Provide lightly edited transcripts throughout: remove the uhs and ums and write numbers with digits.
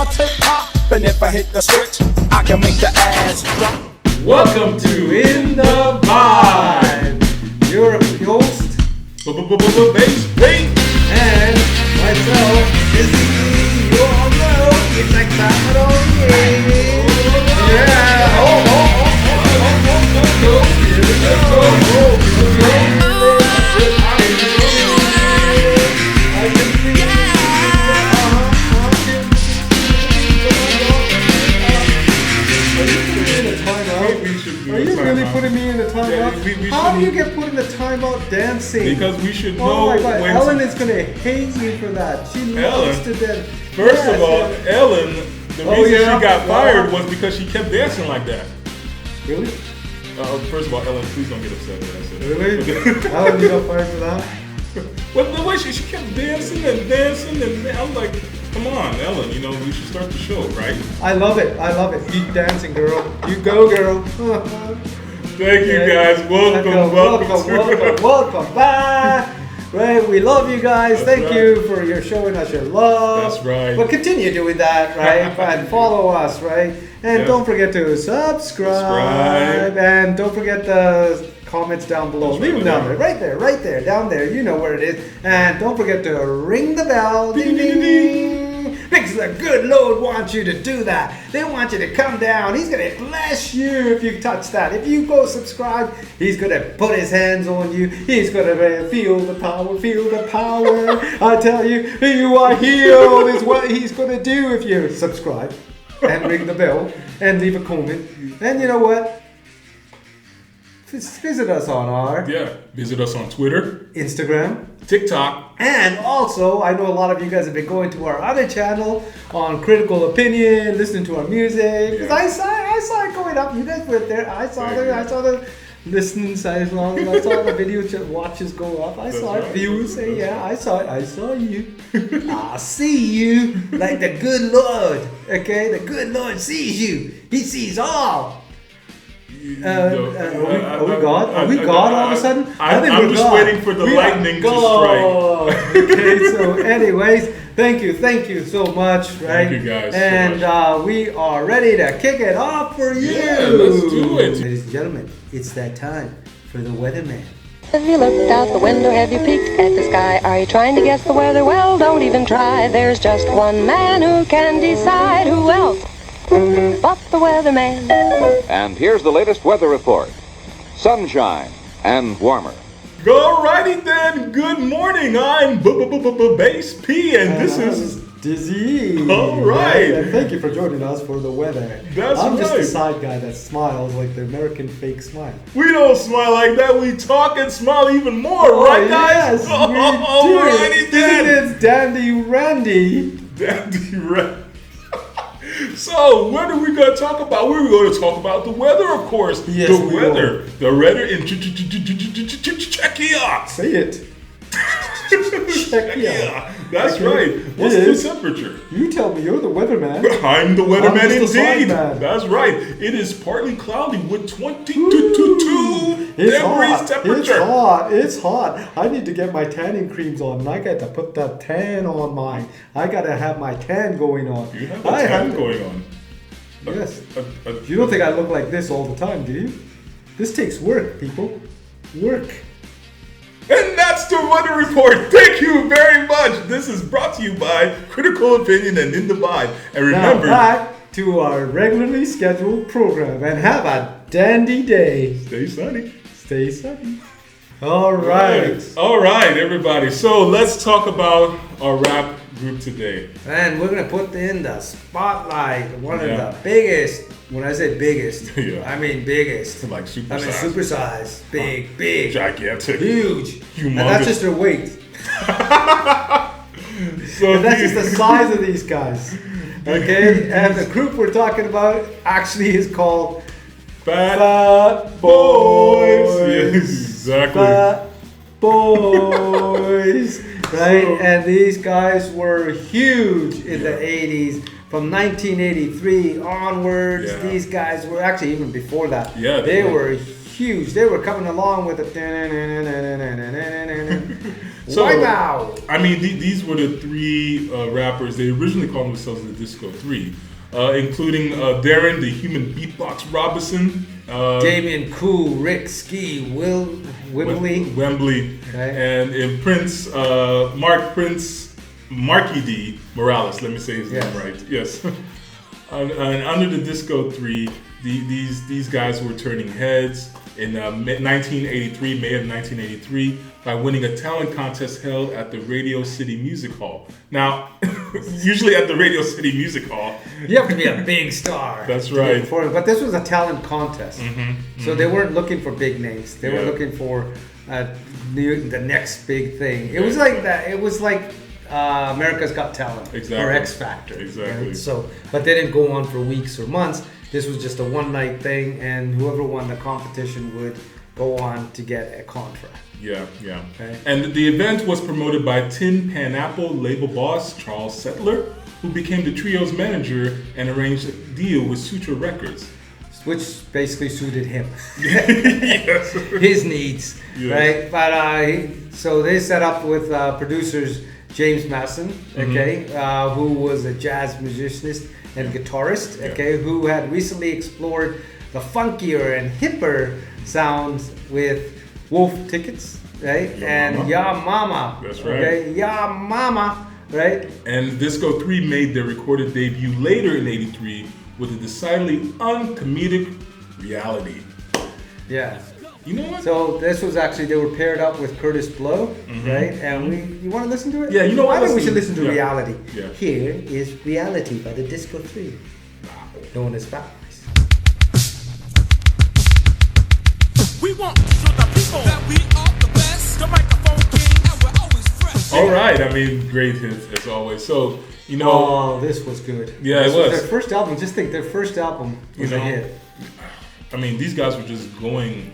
my tip top. And if I hit the switch, I can make the ass drop. Welcome to In the Vibe. Your host, DIZZ-E, and myself, DIZZ-E. You all know it's like that on yeah. Are you really putting me in a timeout? How do you get put in a timeout dancing? Because we should know. Oh my God, when Ellen is going to hate me for that. She loves to dance. First of all, Ellen, the reason she got fired was because she kept dancing like that. Really? First of all, Ellen, please don't get upset when I said that. Really? Ellen, you got fired for that? Well, the way she kept dancing and dancing, and I'm like, come on, Ellen, you know, we should start the show, right? I love it. Keep dancing, girl. You go, girl. Thank you, guys. Welcome back. Right, we love you guys. Thank you for your showing us your love. That's right. But continue doing that, right? And follow us, right? And don't forget to subscribe. And don't forget the comments down below. Leave them down there. Right there, down there. You know where it is. And don't forget to ring the bell. Ding, ding, ding. Because the good Lord wants you to do that. They want you to come down. He's going to bless you if you touch that. If you go subscribe, he's going to put his hands on you. He's going to feel the power. Feel the power. I tell you, you are healed is what he's going to do if you subscribe and ring the bell and leave a comment. And you know what? Visit us on visit us on Twitter, Instagram, TikTok, and also I know a lot of you guys have been going to our other channel on Critical Opinion, listening to our music. Because I saw it going up. You guys went there. I saw the listens. I saw the video watches go up. I saw it. Views. Say I saw it. I saw you. I see you like the good Lord. Okay, the good Lord sees you. He sees all. Are we God? Are we God all of a sudden? I'm just waiting for the lightning to strike. Okay, so anyways, thank you so much, right? Thank you guys and so much. We are ready to kick it off for you. Yeah, let's do it. Ladies and gentlemen, it's that time for the weatherman. Have you looked out the window? Have you peeked at the sky? Are you trying to guess the weather? Well, don't even try. There's just one man who can decide. Who else but the weatherman? And here's the latest weather report. Sunshine and warmer. Alrighty then, good morning. I'm Bass P and this is DIZZ-E. All right. And thank you for joining us for the weather. I'm just the side guy that smiles like the American fake smile. We don't smile like that. We talk and smile even more, right, guys? Yes, alrighty then. It's Dandy Randy. Dandy Randy. So, what are we going to talk about? We're going to talk about the weather, of course. Yes, the weather. The weather in Czechia. Say it. Czechia. That's right. What's the temperature? You tell me. You're the weatherman. I'm the weatherman indeed. Man. That's right. It is partly cloudy with 22 degrees temperature. It's hot. I need to get my tanning creams on. And I got to put that tan on mine. I got to have my tan going on. You have a tan going on? Yes. You don't think I look like this all the time, do you? This takes work, people. Work. And that's the weather report. Thank you very much. This is brought to you by Critical Opinion and In the Vibe. And remember, now back to our regularly scheduled program and have a dandy day. Stay sunny. Stay sunny. All right. All right, everybody. So let's talk about our rap group today. And we're going to put in the spotlight one of the biggest. When I say biggest, I mean biggest. Like supersize. I mean supersize. Big. Gigantic. Huge. Humongous. And that's just their weight. So that's just the size of these guys. Okay? And the group we're talking about actually is called Fat Boys. Yes, exactly. Fat Boys. Right? And these guys were huge in the 80s. From 1983 onwards, these guys were actually even before that. Yeah, they were huge. They were coming along with the So Wipeout. I mean, these were the three rappers. They originally called themselves the Disco Three, including Darren, the Human Beatbox Robinson, Damon, Kool Rock-Ski, Wimbley, okay. And Prince, Markie Dee Morales. Let me say his name right. Yes. And under the Disco Three, these guys were turning heads in 1983, May of 1983, by winning a talent contest held at the Radio City Music Hall. Now, usually at the Radio City Music Hall, you have to be a big star. That's right. But this was a talent contest, so they weren't looking for big names. They were looking for the next big thing. It was like that. It was like America's Got Talent or X Factor. Exactly. Right? So, but they didn't go on for weeks or months. This was just a one-night thing, and whoever won the competition would go on to get a contract. Yeah. Okay. And the event was promoted by Tin Pan Apple label boss Charles Settler, who became the trio's manager and arranged a deal with Sutra Records, which basically suited him, yes. his needs, right? But so they set up with producers James Masson, who was a jazz musicianist and guitarist, who had recently explored the funkier and hipper sounds with Wolf Tickets, right? And Ya Mama. That's right. Okay, Ya Mama, right? And Disco 3 made their recorded debut later in '83 with a decidedly uncomedic reality. Yeah. You know what? So this was actually, they were paired up with Kurtis Blow, right? And you want to listen to it? Yeah, you know what? I think we should listen to Reality. Yeah. Here is Reality by the Disco 3, known as Fat Boys. We want to show the people that we are the best. The microphone king, and we're always fresh. All right, I mean, great hits as always. So, you know. Oh, this was good. Yeah, this it was. Their first album, just think, their first album was a hit. I mean, these guys were just going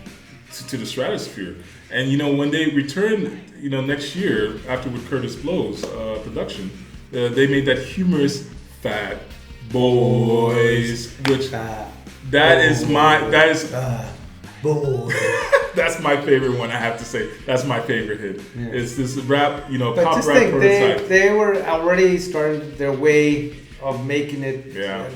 to the stratosphere. And, you know, when they returned, you know, next year, after with Kurtis Blow's production, they made that humorous Fat Boys, which Boy. that's my favorite one, I have to say. That's my favorite hit. Yeah. It's this rap, you know, but pop just rap think, prototype. they were already starting their way of making it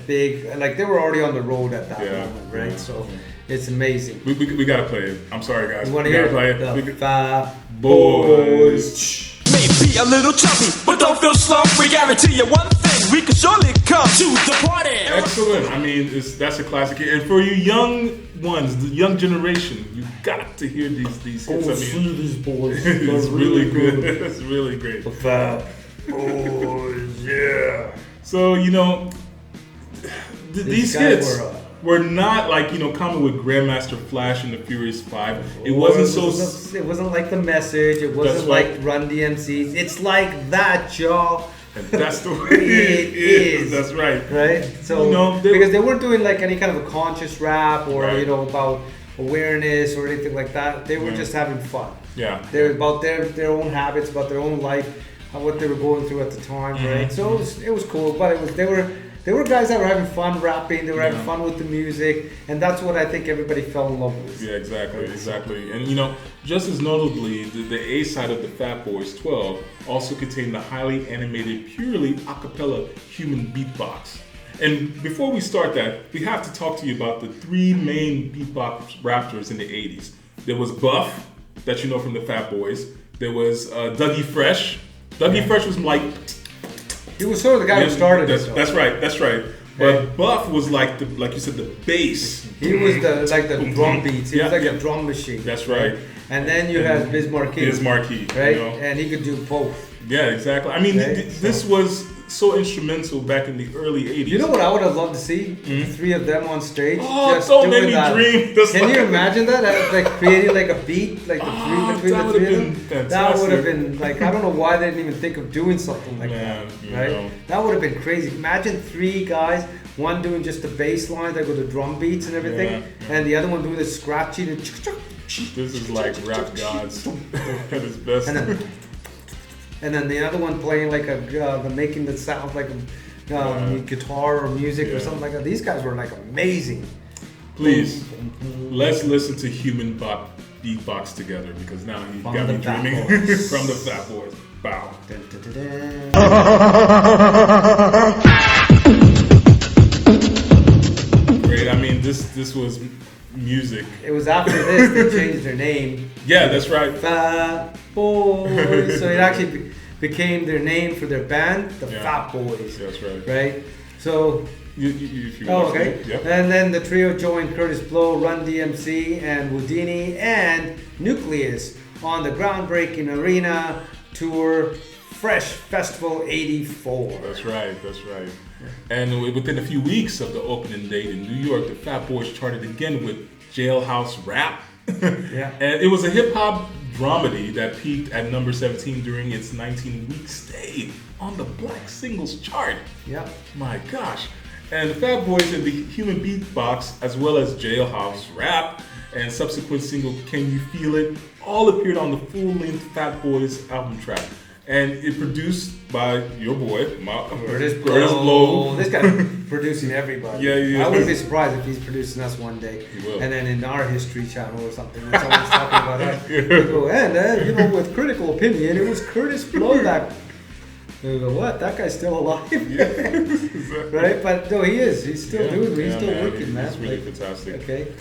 big. Like, they were already on the road at that moment, right? Yeah. So it's amazing. We gotta play it. I'm sorry, guys. You want to hear play it? The Fat Boys. Maybe a little chubby, but don't feel slow. We guarantee you one thing: we can surely come to the party. Excellent. I mean, that's a classic. And for you young ones, the young generation, you got to hear these hits. I mean, see these boys. It's really good. It's really great. The Fat Boys, yeah. So, you know, these hits were not like, you know, common with Grandmaster Flash and the Furious Five. It wasn't so. It wasn't like The Message. It wasn't like Run-D.M.C. It's like that, y'all. And that's the way it is. That's right. Right? So, you know, because they weren't doing like any kind of a conscious rap or, you know, about awareness or anything like that. They were just having fun. Yeah. They were about their own habits, about their own life, what they were going through at the time, right? So it was cool, but they were guys that were having fun rapping. They were having fun with the music, and that's what I think everybody fell in love with. Yeah, exactly. And, you know, just as notably, the A side of the Fat Boys 12 also contained the highly animated, purely a cappella human beatbox. And before we start that, we have to talk to you about the three main beatbox rappers in the 80s. There was Buff, that you know from the Fat Boys. There was Dougie Fresh. Dougie Fresh was like... He was sort of the guy who started it. That's right. But Buff was like you said, the bass. He was the drum beats. He was like a drum machine. That's right. And then you had Markie. Markie, right? You know? And he could do both. Yeah, exactly. I mean, this was so instrumental back in the early 80s. You know what I would have loved to see? The three of them on stage. Oh, just don't make me dream. Can you imagine that? Like creating like a beat, like the three of them? Fantastic. That would have been like, I don't know why they didn't even think of doing something like that. Right? Know. That would have been crazy. Imagine three guys, one doing just the bass lines, like with the drum beats and everything, and the other one doing the scratching and this is like rap gods at his best. And then the other one playing like making the sound like a guitar or music or something like that. These guys were like amazing. Please, let's listen to Human Beatbox together, because now you got me dreaming from the Fat Boys. Bow. Dun, dun, dun, dun. Great. I mean, this was music. It was after this they changed their name. Yeah, that's right. Fat Boys. So it actually became their name for their band, the Yeah. Fat Boys. That's right. Right? So, If you oh, watched okay. it, yep. And then the trio joined Kurtis Blow, Run-D.M.C, and Whodini and Nucleus on the groundbreaking arena tour Fresh Festival 84. That's right. And within a few weeks of the opening date in New York, the Fat Boys charted again with Jailhouse Rap. Yeah. And it was a hip hop dramedy that peaked at number 17 during its 19-week stay on the Black Singles chart. Yep. My gosh. And the Fat Boys and the Human Beatbox, as well as Jailhouse Rap and subsequent single Can You Feel It, all appeared on the full-length Fat Boys album track. And it produced by your boy, Kurtis Blow. This guy producing everybody. Yeah. I wouldn't be surprised if he's producing us one day. He will. And then in our history channel or something, when someone's talking about us, we go, and with critical opinion, it was Kurtis Blow that. We go, what? That guy's still alive? Right? But no, he is. He's still doing it. He's still working, man. It's really fantastic. Okay.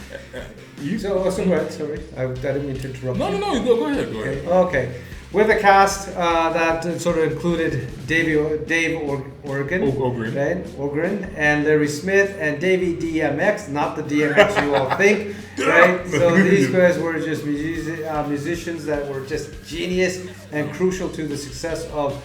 So go ahead. Sorry. I didn't mean to interrupt you. No, go ahead. Okay. With a cast that sort of included Dave Ogren, right? Ogren, and Larry Smith, and Davey DMX, not the DMX you all think, right? So these guys were just musicians that were just genius and crucial to the success of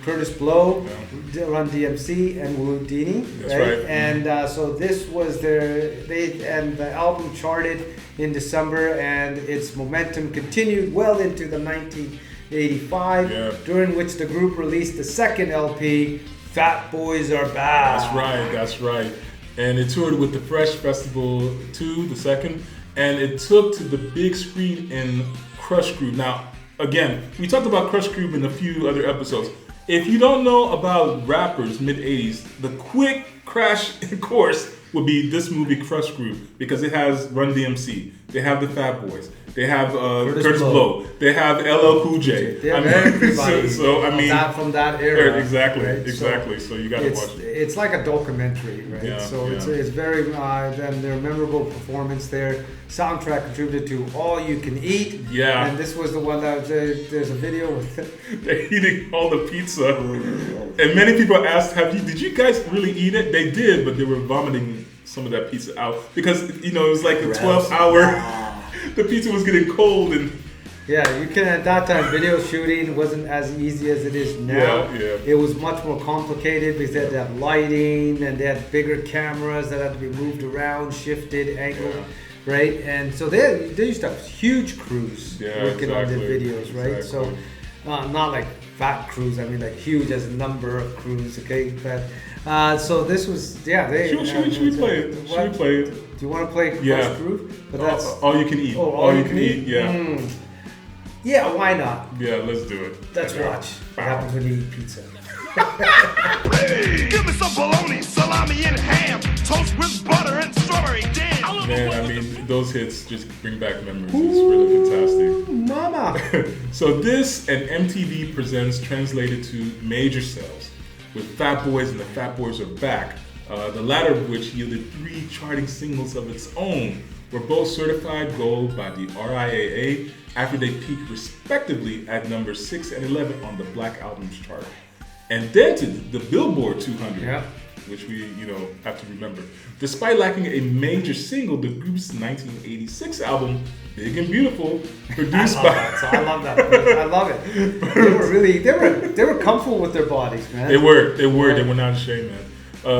Kurtis Blow, Run-D.M.C, and Whodini, right? And so this was and the album charted in December, and its momentum continued well into the 1985, during which the group released the second LP, Fat Boys Are Back. That's right. And it toured with the Fresh Festival 2, the second, and it took to the big screen in Crush Groove. Now, again, we talked about Crush Groove in a few other episodes. If you don't know about rappers mid-80s, the quick crash course would be this movie Crush Groove, because it has Run-D.M.C, they have the Fat Boys, they have Kurtis Blow, they have LL Cool J. They have everybody from that era. Exactly, right? So you gotta watch it. It's like a documentary, right? It's very, and their memorable performance there. Soundtrack contributed to All You Can Eat. Yeah. And this was the one that there's a video with they're eating all the pizza. And many people asked, did you guys really eat it? They did, but they were vomiting some of that pizza out because it was like a 12-hour. The pizza was getting cold and. Yeah, you can at that time video shooting wasn't as easy as it is now. Yeah. It was much more complicated because they had to have lighting and they had bigger cameras that had to be moved around, shifted, angled, right? And so they used to have huge crews working on the videos, right? Exactly. So not like fat crews, I mean like huge as a number of crews, okay? But so this was Should we play it? Do you want to play Crush Groove? But that's All You Can Eat. Oh, All You Can Eat? Yeah. Yeah, why not? Yeah, let's do it. Let's watch what happens when you eat pizza. Give me some bologna, salami, and ham. Toast with butter and strawberry jam. Man, I mean, those hits just bring back memories. It's really fantastic. Mama! So this and MTV Presents translated to major sales, with Fat Boys and the Fat Boys Are Back, the latter of which yielded 3 charting singles of its own, were both certified gold by the RIAA after they peaked respectively at number 6 and 11 on the Black Albums chart, and then to the Billboard 200, which we have to remember. Despite lacking a major single, the group's 1986 album Big and Beautiful, produced by I love that. I love it. They were comfortable with their bodies, man. They were not ashamed, man.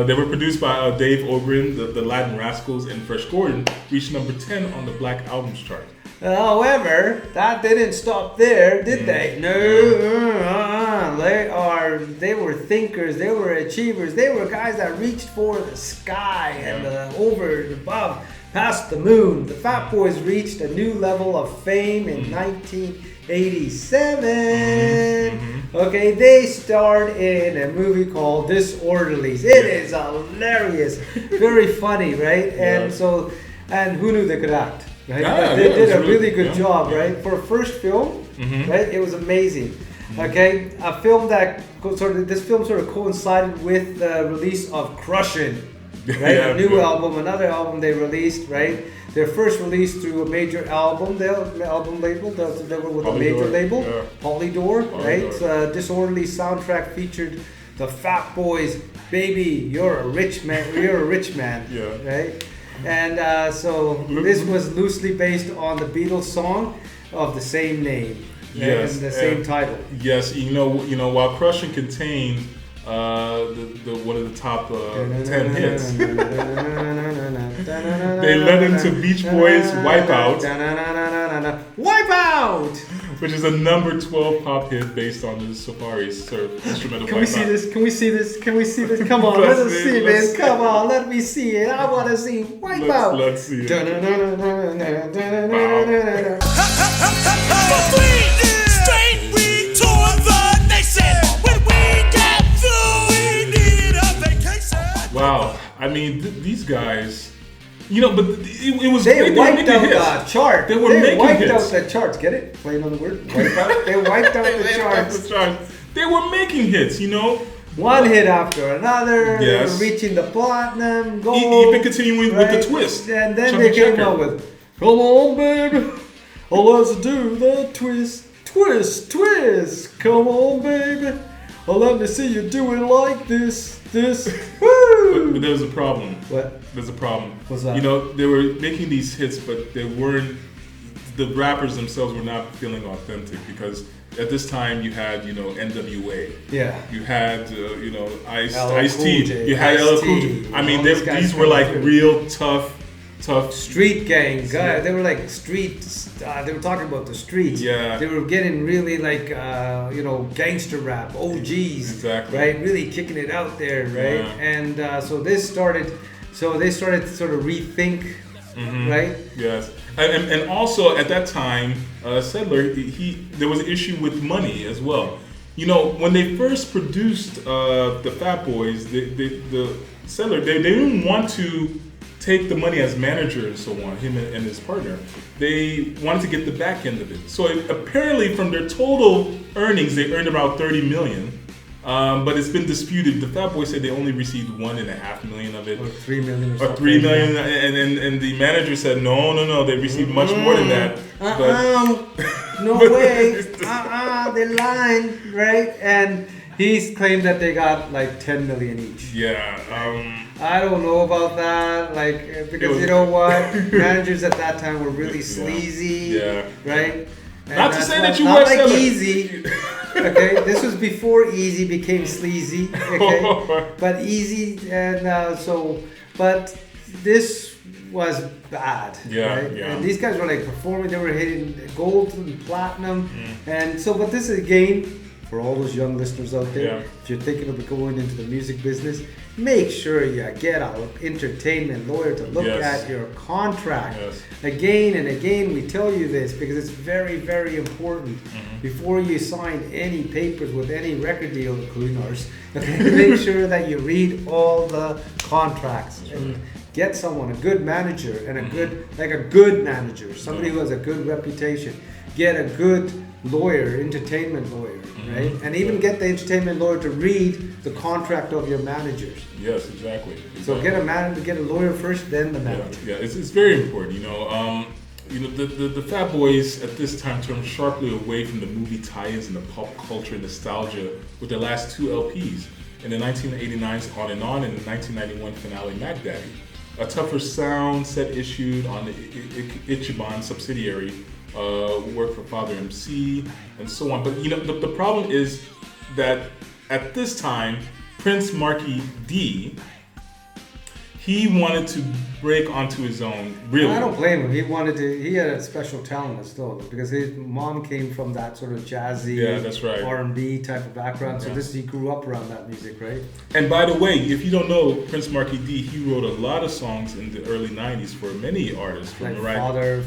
They were produced by Dave Ogren, the Latin Rascals, and Fresh Gordon, reached number 10 on the Black Albums chart. However, that didn't stop there, did they? No, they were thinkers, they were achievers, they were guys that reached for the sky and over and above, past the moon. The Fat Boys reached a new level of fame in 1987. Okay, they starred in a movie called Disorderlies. It is hilarious, very funny, right? And who knew they could act? Right? They did a really good job, right? For a first film, right? It was amazing. Okay, a film that this film sort of coincided with the release of Crushin, right? Yeah, a new yeah. album, another album they released, right? Their first release through a major album label. They were with a major Polydor, label, yeah. Polydor, right? Polydor. Disorderly soundtrack featured the Fat Boys, "Baby, You're a Rich Man," Yeah. right? And so this was loosely based on the Beatles song of the same name, right? Yes, and the same and- title. Yes, you know, while Crushin contained the one of the top 10 hits, they led into Beach Boys' Wipeout, Wipeout! which is a number 12 pop hit based on the Safari's sort of instrumental. Can we see Wipeout. this? Can we see this? Can we see this? Come on, Let's let us see see it, this. let's Come see it. on, let me see it. I want to see Wipeout. Let's see it. Straight we tore the nation. When we got through, we needed a vacation. Wow, I mean these guys, you know, but it was They were wiped making out hits. the chart. They were They making wiped hits. out the charts. Get it? Playing on the word. Wipe out. They wiped out the charts. They were making hits, you know. One hit after another. Yes. Reaching the platinum goal. Even continuing with the twist. And then Chubby they came Checker. out with, "Come on, baby. Oh, let's do the twist. Twist, twist. Come on, baby. Oh, let me see you do it like this. This. Woo!" But there's a problem. What? There's a problem. What's that? You know, they were making these hits, but they weren't. The rappers themselves were not feeling authentic because at this time you had, you know, NWA. Yeah. You had, you know, LL Ice Cool T. J, You had LL Cool Ice-T. J. I mean, All these guys these were coming like through. real tough. Street gangs, they were like streets. They were talking about the streets. Yeah. They were getting really like you know, gangster rap, OGs. Exactly. Right, really kicking it out there, right? Yeah. And so this started. So they started to sort of rethink, right? Yes, and also at that time, Settler, there was an issue with money as well. You know, when they first produced the Fat Boys, the Settler, they didn't want to take the money as manager and so on, him and his partner. They wanted to get the back end of it. So apparently from their total earnings, they earned about $30 million. But it's been disputed. The Fat Boys said they only received $1.5 million of it. Or 3 million or Or something. 3 million, and the manager said no, they received much more than that. No way. They're lying, right? And he's claimed that they got like 10 million each. Yeah, I don't know about that, like, because was- you know what? Managers at that time were really sleazy, Yeah. right? And Not to that's say that you not were like selling. Easy. Okay, this was before Easy became sleazy. Okay, but Easy and but this was bad. Yeah, right? yeah. And these guys were like performing; they were hitting gold and platinum, and so. But this is again for all those young listeners out there. Yeah. If you're thinking of going into the music business, make sure you get an entertainment lawyer to look Yes. at your contract. Yes. Again and again, we tell you this because it's very, very important. Before you sign any papers with any record deal, including ours, okay, make sure that you read all the contracts and get someone, a good manager and a good manager, somebody who has a good reputation. Get a good lawyer, entertainment lawyer, right? And even get the entertainment lawyer to read the contract of your managers. yes, exactly. So get a lawyer first, then the manager. Yeah, it's very important. The Fat Boys at this time turned sharply away from the movie tie-ins and the pop culture nostalgia with their last two LPs. In the 1989's On and On and the 1991 finale Mac Daddy. A tougher sound set issued on the Ichiban subsidiary, work for Father MC and so on. But the problem is that at this time, Prince Markie Dee, he wanted to break onto his own. Really, I don't blame him. He had a special talent still because his mom came from that sort of jazzy, Yeah, that's right. R&B type of background. So Yeah. he grew up around that music, right? And by the way, if you don't know Prince Markie Dee, he wrote a lot of songs in the early '90s for many artists, from Like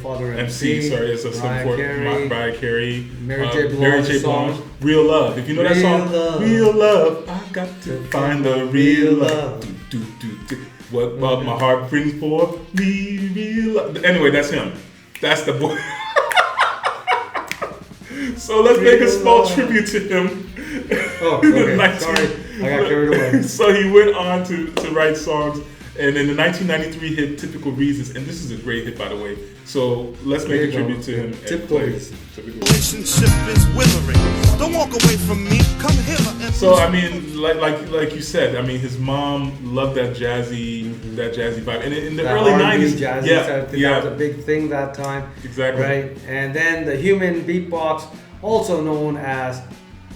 Father MC, sorry, it's Mariah Carey, Mary J. Blige, Real Love. If you know that Real song, Love. Real Love, I got to find the real love. Do, do, do, do. What about my heart brings for me, real love. Anyway, that's him. That's the boy. So let's make a small tribute to him. Oh, okay. Sorry, I got carried away. So he went on to write songs, and in the 1993 hit "Typical Reasons," and this is a great hit, by the way. So let's make a tribute to him. Typical Reasons. Relationship is withering. Don't walk away from me. Come here and So I mean, like you said, I mean, his mom loved that jazzy vibe, and in the That early R&B '90s, jazzy, yeah, that was a big thing that time. Exactly. Right, and then the human beatbox, also known as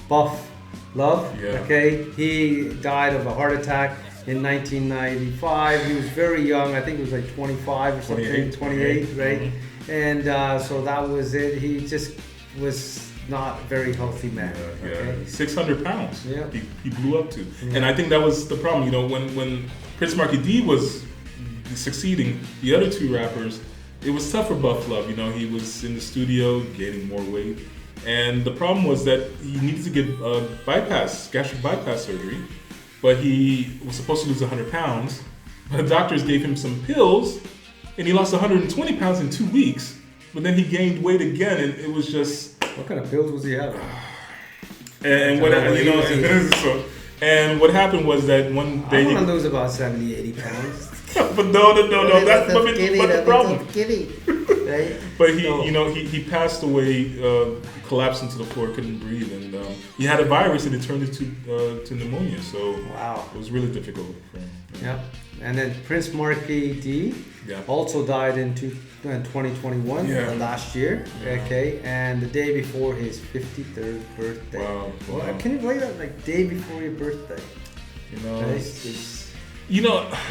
Buff Love. Yeah. Okay, he died of a heart attack in 1995. He was very young. I think he was like 25 or something, 28, right? Mm-hmm. And so that was it. He just was not a very healthy man. Okay? 600 pounds. Yeah. He blew up to, and I think that was the problem. You know, when Prince Markie Dee was succeeding the other two rappers, it was tough for Buff Love. You know, he was in the studio gaining more weight, and the problem was that he needed to get gastric bypass surgery, but he was supposed to lose 100 pounds. But the doctors gave him some pills, and he lost 120 pounds in 2 weeks. But then he gained weight again, and it was just. What kind of pills was he having? And what and what happened was that one day. I want to lose about 70, 80 pounds. But no, that's the problem. Right? But he passed away, collapsed into the floor, couldn't breathe, and he had a virus, and it turned into to pneumonia. So wow, it was really difficult for him. Yeah, and then Prince Markie Dee also died in 2021, last year. Okay, and the day before his 53rd birthday. Wow. Can you believe that? Like day before your birthday. You know. Right?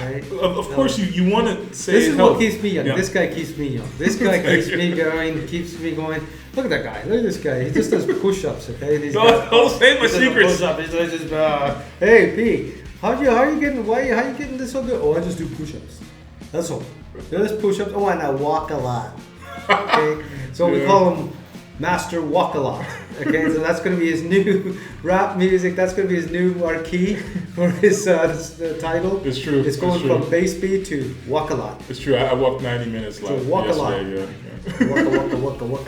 Right? Of course, you want to say this is what keeps me young. Yeah. This guy keeps me young. This guy keeps me going. Keeps me going. Look at that guy. Look at this guy. He just does push-ups. Okay. Don't say my secrets. He's just, hey P, how you getting this so good? Oh, I just do push-ups. That's all. Just push-ups. Oh, and I walk a lot. Okay. So we call him Master Walk a Lot. Okay, so that's going to be his new rap music. That's going to be his new marquee for his title. It's true. It's going from bass beat to walk a lot. It's true. I walked 90 minutes So last walk a lot. yesterday. Walk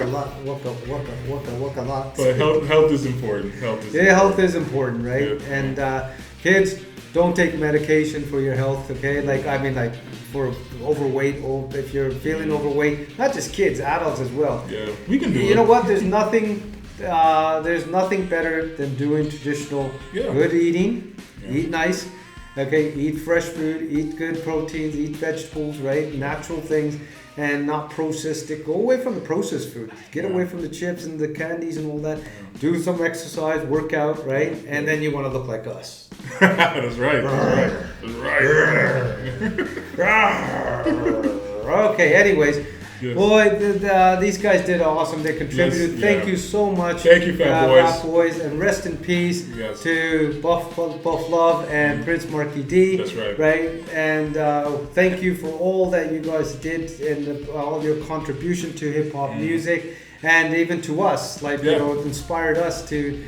a lot. But health is important. Health is important, right? Yeah. And kids, don't take medication for your health. Okay, like for overweight, or if you're feeling overweight, not just kids, adults as well. Yeah, we can do it. You know what? There's nothing better than doing traditional good eating. Yeah. Eat nice. Okay, eat fresh food, eat good proteins, eat vegetables, right? Natural things, and not processed it. Go away from the processed food. Get away from the chips and the candies and all that. Do some exercise, work out, right? And then you want to look like us. That's right. Okay, anyways. Yes. Boy, these guys did awesome. They contributed. Thank you so much. Thank you, Fat Boys. And rest in peace to Buff Love and Prince Markie Dee. That's right. Right? And thank you for all that you guys did and all your contribution to hip hop music. And even to us, it inspired us to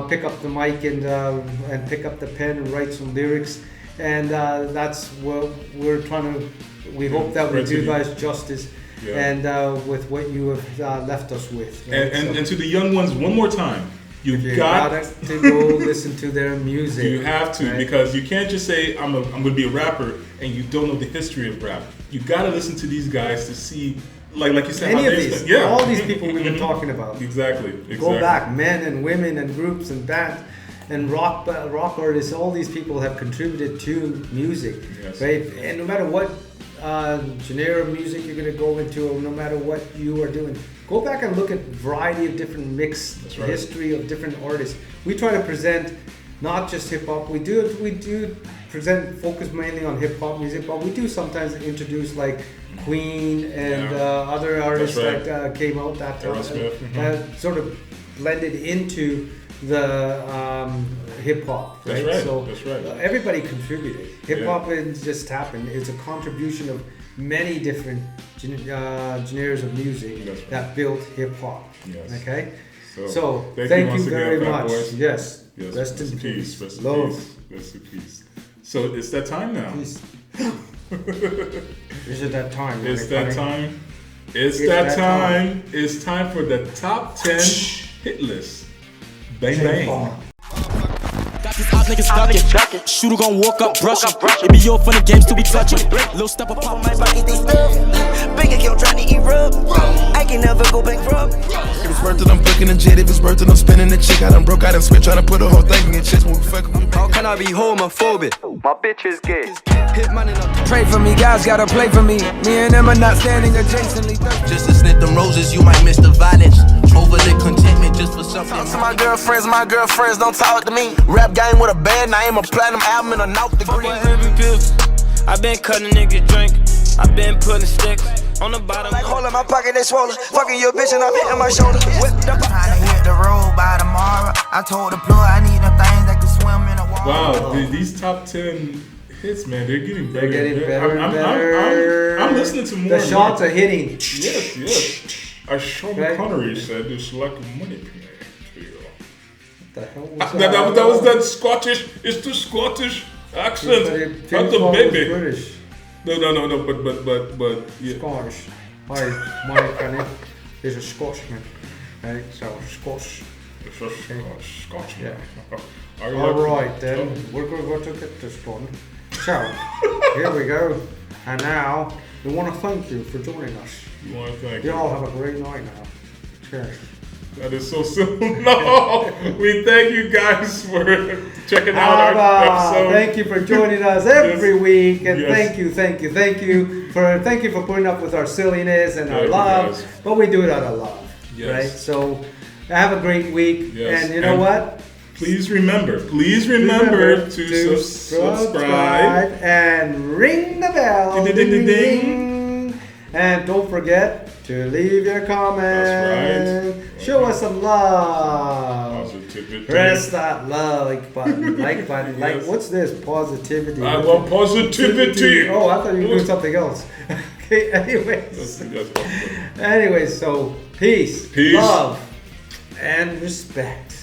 pick up the mic and pick up the pen and write some lyrics. And that's what we're trying to. We hope that we do you guys justice. Yeah. And with what you have left us with. Right? And to the young ones, one more time, you got to go listen to their music. You have to, because you can't just say, I'm going to be a rapper, and you don't know the history of rap. You got to listen to these guys to see, like you said, any of these, all these people we've been talking about. Exactly. Go back, men and women and groups and bands and rock artists. All these people have contributed to music, right? And no matter what genre of music you're going to go into, or no matter what you are doing, go back and look at a variety of different mixed history of different artists. We try to present not just hip hop. We do focus mainly on hip hop music, but we do sometimes introduce like Queen and other artists that came out that time that sort of blended into the hip hop, right? That's right. Everybody contributed. Hip hop didn't just happen. It's a contribution of many different genres of music that built hip hop. Yes. Okay. So thank you very much. Yes. Rest in peace. Rest in peace. So it's that time now. Is it that time? It's that time. It's that time. It's time for the top 10 hit list. Bang bang. Got these ops niggas ducking. Shooter gon' walk up, brush it. It be your funny games to be touching. Little step up on my Pocket they stuff. Bank account trying to erupt. I can never go bankrupt. If it's worth it, I'm booking a jet. If it's worth it, I'm spending the chick. I done broke out and spit, trying to put a whole thing in your chest when we fuck. How can I be homophobic? My bitch is gay. Hit money, pray for me, guys gotta play for me. Me and them are not standing adjacently. Just to snip them roses, you might miss the violence. Overly contentment just for something. Talk to my girlfriends don't talk to me. Rap game with a band name, a platinum album and a naught degree. I've been cutting niggas drink. I've been putting sticks on the bottom. Like hole in my pocket, they swollen. Fucking your bitch and I'm hitting my shoulder. Whipped up. Trying to hit the road by tomorrow. I told the plug I need them things that can swim in the water. Wow, these top 10 hits, man, they're getting better. They're getting better and better. I'm listening to more. The shots are hitting. Yes. As Sean Connery said, it's like a money pit. The hell was That was that Scottish. It's the Scottish accent. Not the baby. British. No. But yeah. Scottish. My friend is a Scotsman. Right? So Scots. It's a Scotsman. Yeah. All right then, we're going to get this one. So here we go. And now we want to thank you for joining us. You want to thank you all have a great night now. Cheers. That is so simple. No, we thank you guys for checking out our episode. Thank you for joining us every week, and Yes. thank you for putting up with our silliness and our love. Yes. But we do it out of love, Yes. right? So have a great week, Yes. and you know what? Please remember to subscribe and ring the bell. Ding, ding, ding, ding. And don't forget to leave your comments. That's right. Show us some love. Positivity. Press that like button. Like button. Yes. Like, what's this? Positivity. I want positivity. Oh, I thought you were doing something else. Okay, anyways, so peace, love, and respect.